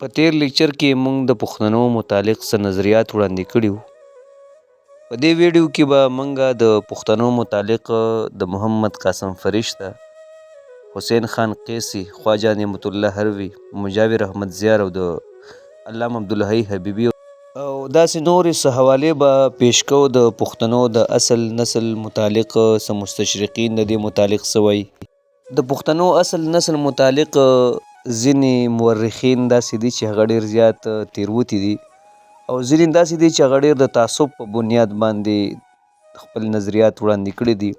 په تیر لیکچر کې موږ د پښتنو متعلق څه نظریات وړاندې کړي وو. په دې ویډیو کې به موږ د پښتنو متعلق د محمد قاسم فرشته، حسین خان قیسی، خواجه نعمت الله هروي، مجاور احمد زیار او د علامه عبدالحی حبیبي او داسې نورې څه حوالې به پیش کوو د پښتنو د اصل نسل متعلق، څه مستشرقین د دې متعلق څه وایي. د پښتنو اصل نسل متعلق ځینې مورخین داسې دي چې هغه ډېر زیات تیروتي دي او ځینې داسې دي چې هغه ډېر د تعصب په بنیاد باندې خپل نظریات وړاندې کړي دي.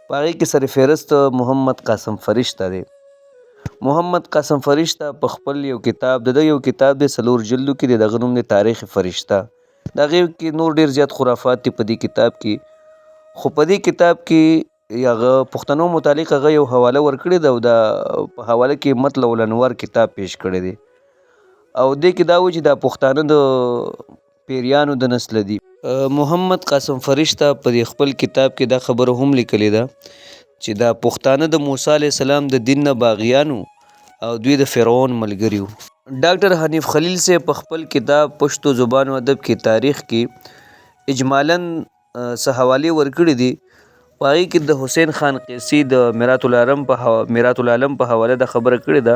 په هغې کې سرفهرست محمد قاسم فرشته دی. محمد قاسم فرشته په خپل یو کتاب، د ده یو کتاب دی 4 جلدو کې دی، د هغه نوم دی تاریخ فرشته. د هغې کې نور ډېر زیات خرافات دي په دې کتاب کې، خو په دې کتاب کې هغه پښتنو متعلق هغه یو حواله ورکړې ده او دا په حواله کې مطلع الانوار کتاب پیش کړی دی او دې کې دا وایي چې دا پښتانه د پیریانو د نسله دي. محمد قاسم فرشته په دې خپل کتاب کې دا خبره هم لیکلې ده چې دا پښتانه د موسی علیه السلام د دین نه باغیانو او دوی د فرعون ملګري وو. ډاکټر حنیف خلیل صاحب په خپل کتاب پښتو زبان و ادب کې تاریخ کې اجمالاً څه حوالې ورکړي دي. په هغې کې د حسین خان قیسی د میرات العالم په حواله دا خبره کړې ده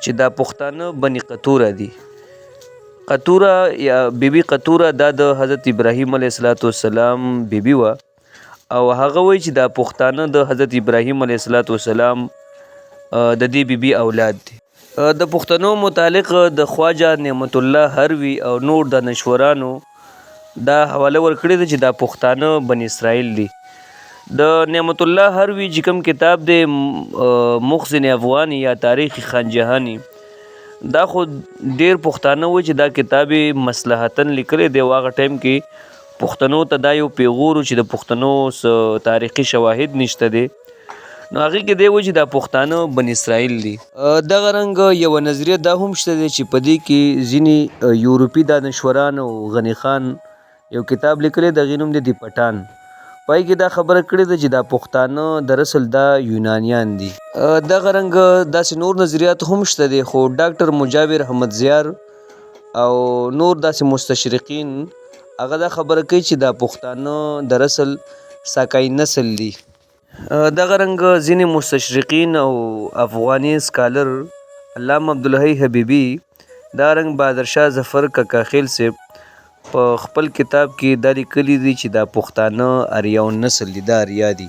چې دا پښتانه بني قطوره دي. قطوره یا بیبي قطوره دا د حضرت ابراهیم علیه السلام بیبي وه او هغه وایي چې دا پښتانه د حضرت ابراهیم علیه السلام د دې بیبي اولاد دي. د پښتنو متعلق د خواجه نعمت الله هروي او نور دانشورانو دا حواله ورکړې ده چې دا پښتانه بني اسرائیل دي. د نعمت الله هروي چې کوم کتاب دی مخزن افغاني یا تاریخ خان جهانی، دا خو ډیر پښتانه وایي چې دا کتاب مصلحتاً لیکلی دی او هغه ټایم کې پښتنو ته دا یو پیغور و چې د پښتنو تاریخي شواهد نشته دی، نو هغې کې دی وایي چې دا پښتانه بني اسرائیل دي. دغه رنګ یوه نظریه دا هم شته دی چې په دې کې ځینې یورپي دانشوران او غني خان یو کتاب لیکلی د هغې نوم دی پټان. په هغې کې دا خبره کړې ده چې دا پښتانه در اصل دا یونانیان دي. دغه رنګ داسې نور نظریات هم شته دی خو ډاکټر مجاور احمد زیار او نور داسې مستشرقین هغه دا خبره کوي چې دا پښتانه در اصل ساکای نسل دي. دغه رنګ ځینې مستشرقین او افغاني سکالر علامه عبدالحی حبیبي، دا رنګ بهادرشاه ظفر کاکاخیل صاحب په خپل کتاب کې دا لیکلي دي چې دا پښتانه اریاون نسل دي، دا اریا دي.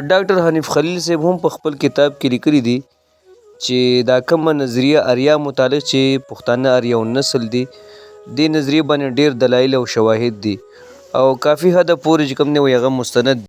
ډاکټر حنیف خلیل صاحب هم په خپل کتاب کې لیکلي دي چې دا کومه نظریه اریا متعلق چې پښتانه اریاون نسل دي، دې نظریې باندې ډېر دلایل او شواهد دي او کافي حده پورې چې کوم دی هغه مستند دي.